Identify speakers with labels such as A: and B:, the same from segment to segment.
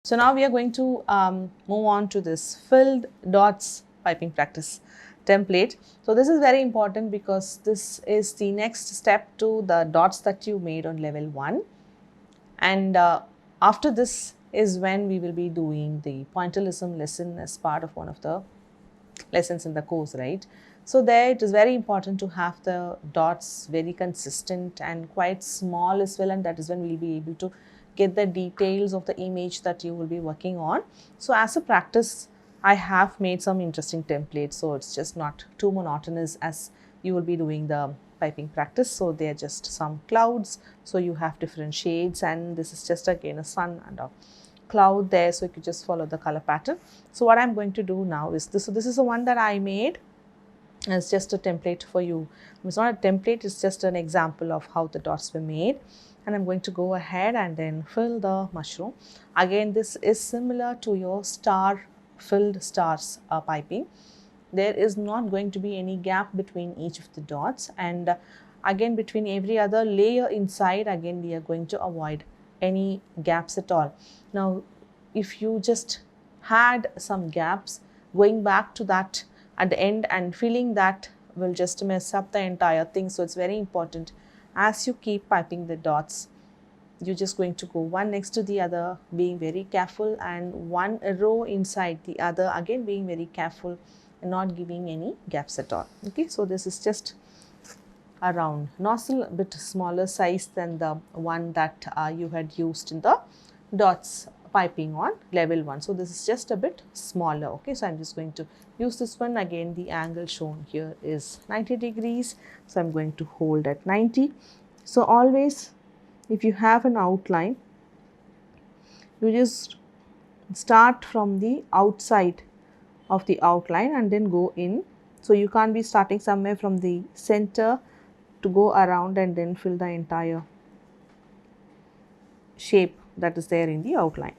A: So now we are going to move on to this filled dots piping practice template. So this is very important because this is the next step to the dots that you made on level 1, and after this is when we will be doing the pointillism lesson as part of one of the lessons in the course, right? So there it is very important to have the dots very consistent and quite small as well, and that is when we'll be able to get the details of the image that you will be working on. So as a practice, I have made some interesting templates, so it's just not too monotonous as you will be doing the piping practice. So they are just some clouds, so you have different shades, and this is just again a sun and a cloud there, so you could just follow the color pattern. So what I'm going to do now is this. So this is the one that I made. It's just a template for you. It's not a template, it's just an example of how the dots were made. And I'm going to go ahead and then fill the mushroom. Again, this is similar to your star filled stars piping. There is not going to be any gap between each of the dots, and again between every other layer inside, again we are going to avoid any gaps at all. Now if you just had some gaps, going back to that at the end and filling that will just mess up the entire thing. So it's very important, as you keep piping the dots, you're just going to go one next to the other, being very careful, and one row inside the other, again being very careful and not giving any gaps at all. Okay, so this is just a round nozzle, a bit smaller size than the one that you had used in the dots piping on level 1. So this is just a bit smaller. Okay, so I'm just going to use this one. Again, the angle shown here is 90 degrees, so I'm going to hold at 90. So always, if you have an outline, you just start from the outside of the outline and then go in. So you can't be starting somewhere from the center to go around and then fill the entire shape that is there in the outline.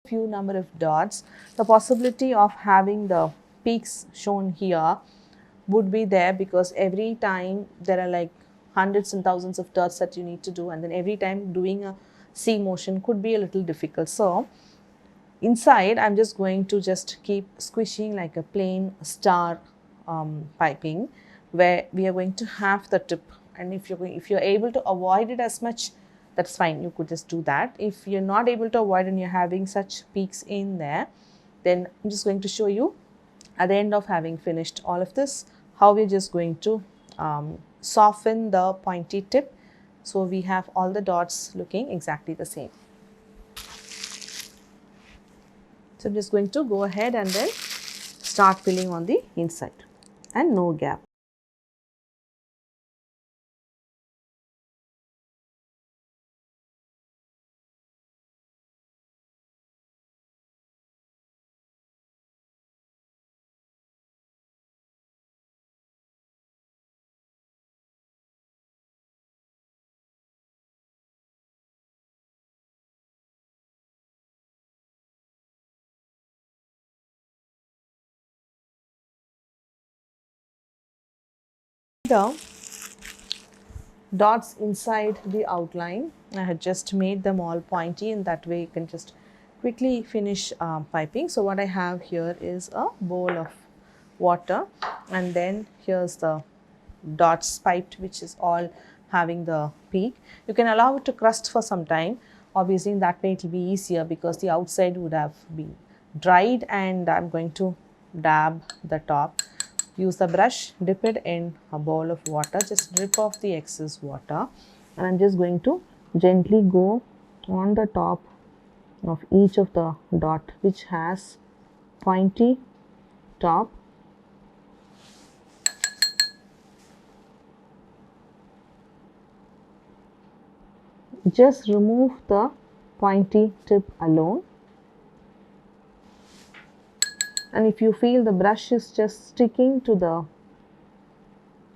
A: Few number of dots, the possibility of having the peaks shown here would be there, because every time there are like hundreds and thousands of dots that you need to do, and then every time doing a C motion could be a little difficult. So inside I'm just going to just keep squishing like a plain star piping, where we are going to have the tip, and if you're able to avoid it as much, that's fine, you could just do that. If you're not able to avoid and you're having such peaks in there, then I'm just going to show you at the end of having finished all of this how we're just going to soften the pointy tip, so we have all the dots looking exactly the same. So I'm just going to go ahead and then start filling on the inside, and no gap. The dots inside the outline, I had just made them all pointy, and that way you can just quickly finish piping. So what I have here is a bowl of water, and then here's the dots piped, which is all having the peak. You can allow it to crust for some time. Obviously in that way it will be easier, because the outside would have been dried, and I'm going to dab the top. Use the brush, dip it in a bowl of water, just drip off the excess water, and I'm just going to gently go on the top of each of the dot which has pointy top. Just remove the pointy tip alone, And if you feel the brush is just sticking to the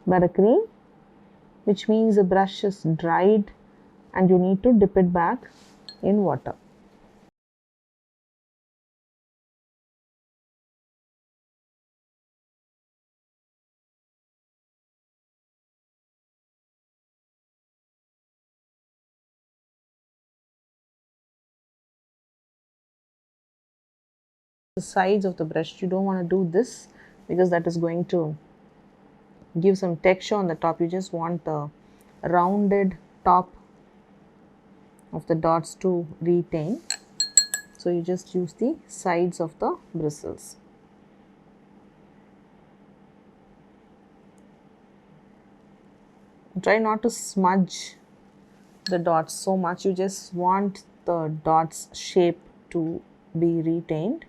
A: buttercream, which means the brush is dried and you need to dip it back in water. The sides of the brush, you don't want to do this because that is going to give some texture on the top. You just want the rounded top of the dots to retain. So you just use the sides of the bristles. Try not to smudge the dots so much. You just want the dots shape to be retained.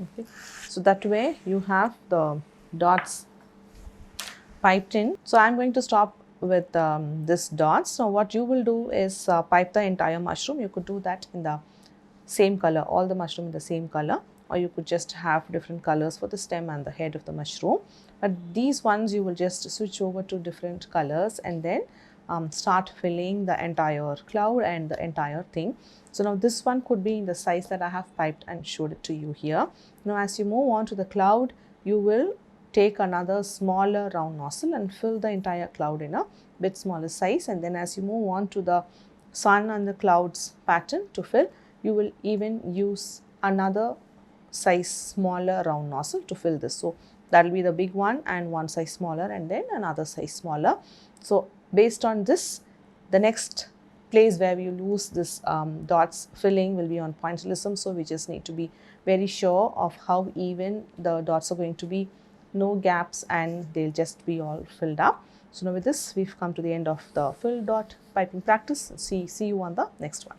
A: Okay. So that way you have the dots piped in. So I'm going to stop with this dots. So what you will do is pipe the entire mushroom. You could do that in the same color, all the mushroom in the same color, or you could just have different colors for the stem and the head of the mushroom. But these ones you will just switch over to different colors and then start filling the entire cloud and the entire thing. So now this one could be in the size that I have piped and showed it to you here. Now as you move on to the cloud, you will take another smaller round nozzle and fill the entire cloud in a bit smaller size, and then as you move on to the sun and the clouds pattern to fill, you will even use another size smaller round nozzle to fill this. So that will be the big one and one size smaller and then another size smaller. So based on this, the next place where we lose this dots filling will be on pointillism. So we just need to be very sure of how even the dots are going to be, no gaps, and they'll just be all filled up. So now with this, we've come to the end of the fill dot piping practice. See you on the next one.